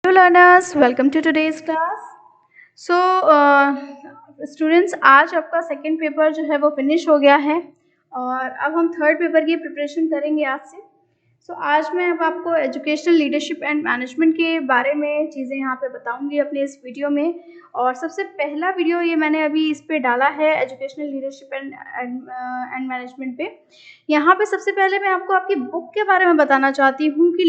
Hello learners, welcome to today's class. So students, आज आपका second paper जो है वो फिनिश हो गया है और अब हम थर्ड पेपर की प्रिपरेशन करेंगे आज से. आज मैं अब आपको एजुकेशनल लीडरशिप एंड मैनेजमेंट के बारे में चीज़ें यहाँ पे बताऊँगी अपने इस वीडियो में. और सबसे पहला वीडियो ये मैंने अभी इस पे डाला है एजुकेशनल लीडरशिप एंड मैनेजमेंट पे. यहाँ पे सबसे पहले मैं आपको आपकी बुक के बारे में बताना चाहती हूँ कि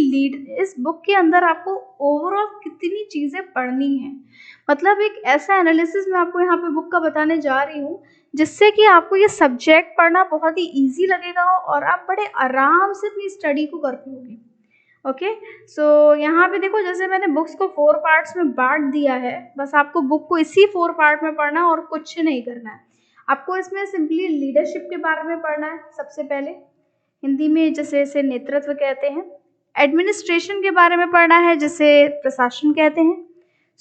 इस बुक के अंदर आपको ओवरऑल कितनी चीज़ें पढ़नी है. मतलब एक ऐसा एनालिसिस मैं आपको यहाँ पे बुक का बताने जा रही हूँ जिससे कि आपको ये सब्जेक्ट पढ़ना बहुत ही इजी लगेगा और आप बड़े आराम से अपनी स्टडी को कर पाओगे. ओके, सो यहाँ पे देखो, जैसे मैंने बुक्स को 4 पार्ट्स में बांट दिया है. बस आपको बुक को इसी 4 पार्ट में पढ़ना और कुछ नहीं करना है. आपको इसमें सिंपली लीडरशिप के बारे में पढ़ना है. सबसे पहले हिंदी में जैसे इसे नेतृत्व कहते हैं. एडमिनिस्ट्रेशन के बारे में पढ़ना है जिसे प्रशासन कहते हैं.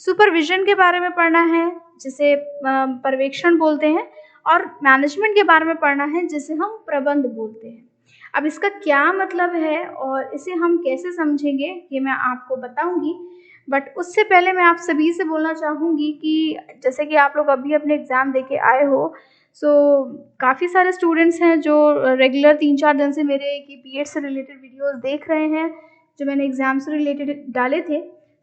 सुपरविजन के बारे में पढ़ना है जिसे पर्यवेक्षण बोलते हैं. और मैनेजमेंट के बारे में पढ़ना है जिसे हम प्रबंध बोलते हैं. अब इसका क्या मतलब है और इसे हम कैसे समझेंगे ये मैं आपको बताऊंगी. बट उससे पहले मैं आप सभी से बोलना चाहूँगी कि जैसे कि आप लोग अभी अपने एग्ज़ाम दे के आए हो, सो काफ़ी सारे स्टूडेंट्स हैं जो रेगुलर 3-4 दिन से मेरे की पीएड से रिलेटेड वीडियोस देख रहे हैं जो मैंने एग्ज़ाम से रिलेटेड डाले थे.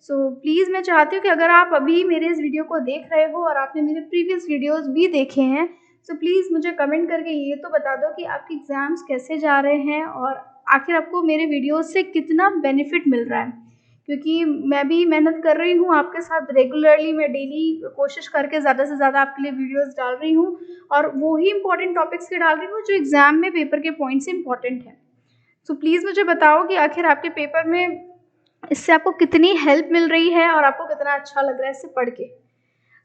सो प्लीज़ मैं चाहती हूँ कि अगर आप अभी मेरे इस वीडियो को देख रहे हो और आपने मेरे प्रीवियस वीडियोस भी देखे हैं, सो प्लीज़ मुझे कमेंट करके ये तो बता दो कि आपके एग्ज़ाम्स कैसे जा रहे हैं और आखिर आपको मेरे वीडियोस से कितना बेनिफिट मिल रहा है. क्योंकि मैं भी मेहनत कर रही हूँ आपके साथ रेगुलरली. मैं डेली कोशिश करके ज़्यादा से ज़्यादा आपके लिए वीडियोस डाल रही हूँ और वही इंपॉर्टेंट टॉपिक्स के डाल रही हूँ जो एग्ज़ाम में पेपर के पॉइंट से इंपॉर्टेंट है. सो प्लीज़ मुझे बताओ कि आखिर आपके पेपर में इससे आपको कितनी हेल्प मिल रही है और आपको कितना अच्छा लग रहा है इससे पढ़ के.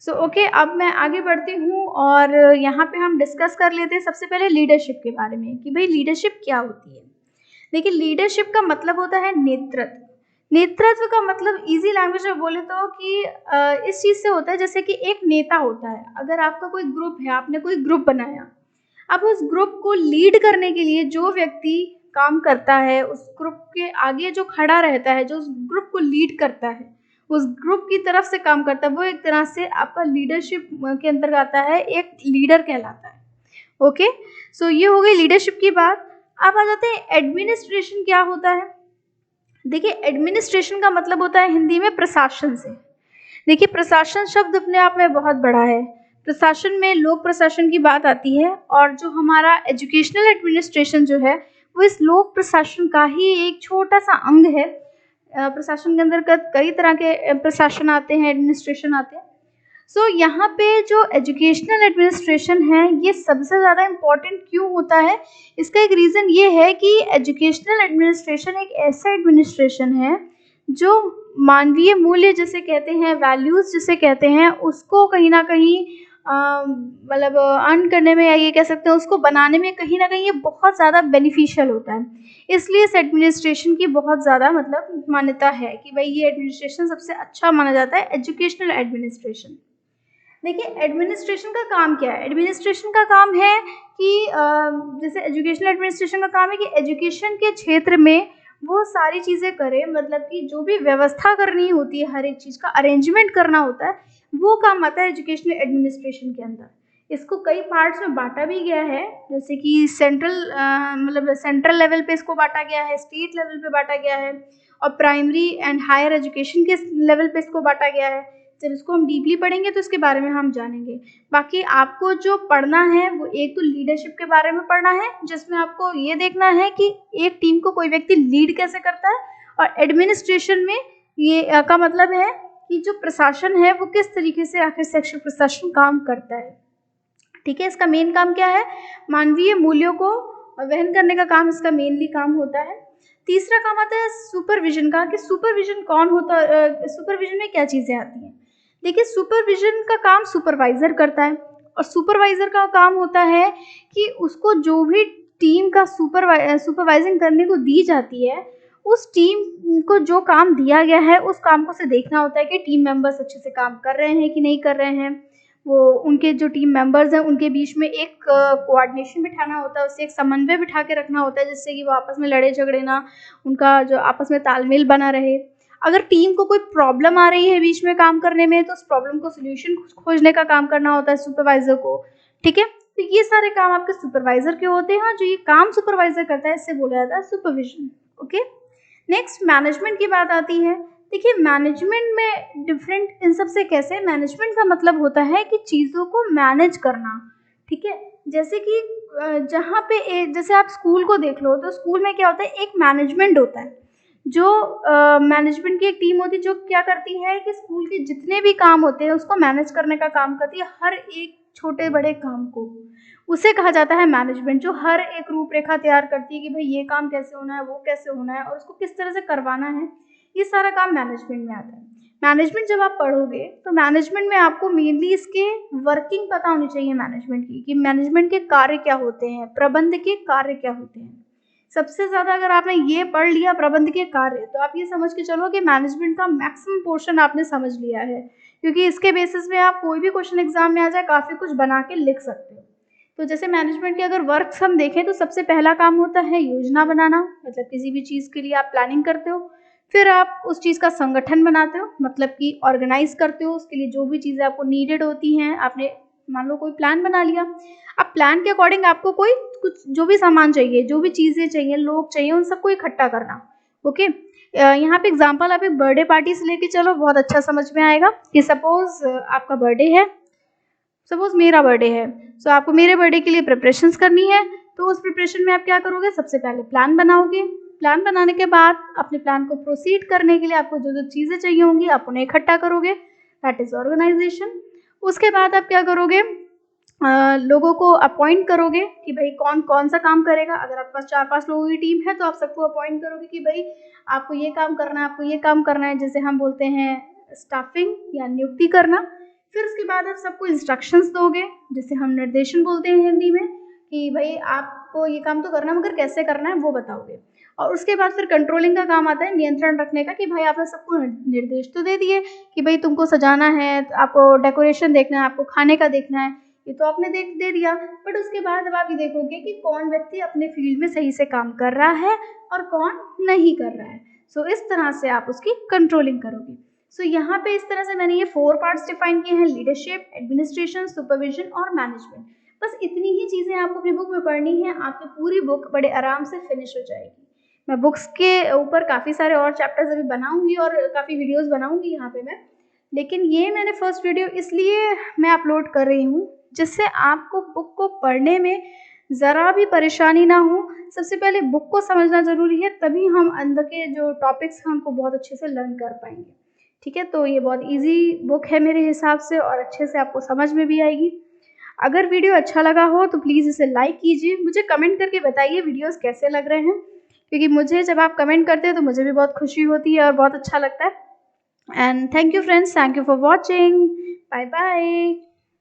सो ओके, अब मैं आगे बढ़ती हूँ और यहाँ पे हम डिस्कस कर लेते हैं सबसे पहले लीडरशिप के बारे में कि भाई लीडरशिप क्या होती है. देखिए, लीडरशिप का मतलब होता है नेतृत्व. नेतृत्व का मतलब इजी लैंग्वेज में बोले तो कि इस चीज़ से होता है जैसे कि एक नेता होता है. अगर आपका कोई ग्रुप है, आपने कोई ग्रुप बनाया, अब उस ग्रुप को लीड करने के लिए जो व्यक्ति काम करता है, उस ग्रुप के आगे जो खड़ा रहता है, जो उस ग्रुप को लीड करता है, उस ग्रुप की तरफ से काम करता है, वो एक तरह से आपका लीडरशिप के अंतर्गत आता है, एक लीडर कहलाता है. ओके, सो ये हो गई लीडरशिप की बात. अब आ जाते हैं एडमिनिस्ट्रेशन क्या होता है. देखिए, एडमिनिस्ट्रेशन का मतलब होता है हिंदी में प्रशासन से. देखिए, प्रशासन शब्द अपने आप में बहुत बड़ा है. प्रशासन में लोक प्रशासन की बात आती है और जो हमारा एजुकेशनल एडमिनिस्ट्रेशन जो है वो इस लोक प्रशासन का ही एक छोटा सा अंग है. प्रशासन के अंदर कई तरह के प्रशासन आते हैं, एडमिनिस्ट्रेशन आते हैं. सो यहाँ पे जो एजुकेशनल एडमिनिस्ट्रेशन है ये सबसे ज़्यादा इम्पॉर्टेंट क्यों होता है, इसका एक रीज़न ये है कि एजुकेशनल एडमिनिस्ट्रेशन एक ऐसा एडमिनिस्ट्रेशन है जो मानवीय मूल्य जिसे कहते हैं, वैल्यूज़ जिसे कहते हैं, उसको कहीं ना कहीं मतलब अर्न करने में, या ये कह सकते हैं उसको बनाने में कहीं ना कहीं ये बहुत ज़्यादा बेनिफिशियल होता है. इसलिए इस एडमिनिस्ट्रेशन की बहुत ज़्यादा मतलब मान्यता है कि भाई ये एडमिनिस्ट्रेशन सबसे अच्छा माना जाता है, एजुकेशनल एडमिनिस्ट्रेशन. देखिए, एडमिनिस्ट्रेशन का काम क्या है. एडमिनिस्ट्रेशन का काम है कि जैसे एजुकेशनल एडमिनिस्ट्रेशन का काम है कि एजुकेशन के क्षेत्र में वो सारी चीज़ें करे, मतलब कि जो भी व्यवस्था करनी होती है, हर एक चीज़ का अरेंजमेंट करना होता है, वो काम आता है एजुकेशनल एडमिनिस्ट्रेशन के अंदर. इसको कई पार्ट्स में बांटा भी गया है, जैसे कि मतलब सेंट्रल लेवल पे इसको बांटा गया है, स्टेट लेवल पे बांटा गया है और प्राइमरी एंड हायर एजुकेशन के लेवल पे इसको बांटा गया है. जब इसको हम डीपली पढ़ेंगे तो इसके बारे में हम जानेंगे. बाकी आपको जो पढ़ना है वो एक तो लीडरशिप के बारे में पढ़ना है जिसमें आपको ये देखना है कि एक टीम को कोई व्यक्ति लीड कैसे करता है, और एडमिनिस्ट्रेशन में ये का मतलब है कि जो प्रशासन है वो किस तरीके से आखिर शैक्षिक प्रशासन काम करता है. ठीक है, इसका मेन काम क्या है, मानवीय मूल्यों को वहन करने का काम इसका मेनली काम होता है. तीसरा काम आता है सुपरविजन का, कि सुपरविजन कौन होता है, सुपरविजन में क्या चीज़ें आती हैं. देखिए, सुपरविजन का काम सुपरवाइज़र करता है और सुपरवाइज़र का काम होता है कि उसको जो भी टीम का सुपरवाइजिंग करने को दी जाती है, उस टीम को जो काम दिया गया है उस काम को से देखना होता है कि टीम मेंबर्स अच्छे से काम कर रहे हैं कि नहीं कर रहे हैं. वो उनके जो टीम मेंबर्स हैं उनके बीच में एक कोऑर्डिनेशन बिठाना होता है, उससे एक समन्वय बिठा के रखना होता है जिससे कि वो आपस में लड़े झगड़े ना, उनका जो आपस में तालमेल बना रहे. अगर टीम को कोई प्रॉब्लम आ रही है बीच में काम करने में तो उस प्रॉब्लम को सोल्यूशन खोजने का काम करना होता है सुपरवाइजर को, ठीक है। तो ये सारे काम आपके सुपरवाइजर के होते हैं। जो ये काम सुपरवाइजर करता है इससे बोला जाता है सुपरविजन, ओके। नेक्स्ट मैनेजमेंट की बात आती है। देखिए मैनेजमेंट में डिफरेंट इन सब से कैसे, मैनेजमेंट का मतलब होता है कि चीज़ों को मैनेज करना, ठीक है। जैसे कि जहाँ पे जैसे आप स्कूल को देख लो तो स्कूल में क्या होता है, एक मैनेजमेंट होता है। जो मैनेजमेंट की एक टीम होती है जो क्या करती है कि स्कूल के जितने भी काम होते हैं उसको मैनेज करने का काम करती है, हर एक छोटे बड़े काम को, उसे कहा जाता है मैनेजमेंट। जो हर एक रूपरेखा तैयार करती है कि भाई ये काम कैसे होना है, वो कैसे होना है और उसको किस तरह से करवाना है, ये सारा काम मैनेजमेंट में आता है। मैनेजमेंट जब आप पढ़ोगे तो मैनेजमेंट में आपको मेनली इसके वर्किंग पता होनी चाहिए मैनेजमेंट की, कि मैनेजमेंट के कार्य क्या होते हैं, प्रबंध के कार्य क्या होते हैं। सबसे ज़्यादा अगर आपने ये पढ़ लिया प्रबंध के कार्य, तो आप ये समझ के चलो कि मैनेजमेंट का मैक्सिमम पोर्शन आपने समझ लिया है, क्योंकि इसके बेसिस पे आप कोई भी क्वेश्चन एग्जाम में आ जाए काफ़ी कुछ बना के लिख सकते हो। तो जैसे मैनेजमेंट के अगर वर्क्स हम देखें तो सबसे पहला काम होता है योजना बनाना, मतलब किसी भी चीज़ के लिए आप प्लानिंग करते हो। फिर आप उस चीज़ का संगठन बनाते हो, मतलब कि ऑर्गेनाइज करते हो, उसके लिए जो भी चीज़ें आपको नीडेड होती हैं। आपने मान लो कोई प्लान बना लिया, अब प्लान के अकॉर्डिंग आपको कोई कुछ जो भी सामान चाहिए, जो भी चीज़ें चाहिए, लोग चाहिए, उन सबको इकट्ठा करना, ओके। यहाँ पे एग्जांपल आप एक बर्थडे पार्टी से लेके चलो, बहुत अच्छा समझ में आएगा कि सपोज आपका बर्थडे है, सपोज मेरा बर्थडे है, सो आपको मेरे बर्थडे के लिए प्रिपरेशंस करनी है। तो उस प्रिपरेशन में आप क्या करोगे, सबसे पहले प्लान बनाओगे। प्लान बनाने के बाद अपने प्लान को प्रोसीड करने के लिए आपको जो जो चीज़ें चाहिए होंगी आप उन्हें इकट्ठा करोगे, दैट इज़ ऑर्गेनाइजेशन। उसके बाद आप क्या करोगे, लोगों को अपॉइंट करोगे कि भाई कौन कौन सा काम करेगा। अगर आपके पास 4-5 लोगों की टीम है तो आप सबको अपॉइंट करोगे कि भाई आपको ये काम करना है, आपको ये काम करना है, जैसे हम बोलते हैं स्टाफिंग या नियुक्ति करना। फिर उसके बाद आप सबको इंस्ट्रक्शंस दोगे, जिसे हम निर्देशन बोलते हैं हिंदी में, कि भाई आपको ये काम तो करना है मगर कैसे करना है वो बताओगे। और उसके बाद फिर कंट्रोलिंग का काम आता है, नियंत्रण रखने का, कि भाई आपने सबको निर्देश तो दे दिए कि भाई तुमको सजाना है, आपको डेकोरेशन देखना है, आपको खाने का देखना है, ये तो आपने दे दिया। बट उसके बाद अब आप ये देखोगे कि कौन व्यक्ति अपने फील्ड में सही से काम कर रहा है और कौन नहीं कर रहा है। सो इस तरह से आप उसकी कंट्रोलिंग करोगे। सो यहाँ पे इस तरह से मैंने ये 4 पार्ट्स डिफाइन किए हैं, लीडरशिप, एडमिनिस्ट्रेशन, सुपरविजन और मैनेजमेंट। बस इतनी ही चीज़ें आपको अपनी बुक में पढ़नी है, आपकी पूरी बुक बड़े आराम से फिनिश हो जाएगी। मैं बुक्स के ऊपर काफ़ी सारे और चैप्टर्स अभी बनाऊंगी और काफ़ी वीडियोस बनाऊंगी यहाँ पे मैं, लेकिन ये मैंने फर्स्ट वीडियो इसलिए मैं अपलोड कर रही हूँ जिससे आपको बुक को पढ़ने में ज़रा भी परेशानी ना हो। सबसे पहले बुक को समझना ज़रूरी है, तभी हम अंदर के जो टॉपिक्स हैं उनको बहुत अच्छे से लर्न कर पाएंगे, ठीक है। तो ये बहुत इजी बुक है मेरे हिसाब से और अच्छे से आपको समझ में भी आएगी। अगर वीडियो अच्छा लगा हो तो प्लीज़ इसे लाइक कीजिए, मुझे कमेंट करके बताइए वीडियोस कैसे लग रहे हैं, क्योंकि मुझे जब आप कमेंट करते हैं तो मुझे भी बहुत खुशी होती है और बहुत अच्छा लगता है। And thank you friends, thank you for watching, bye bye.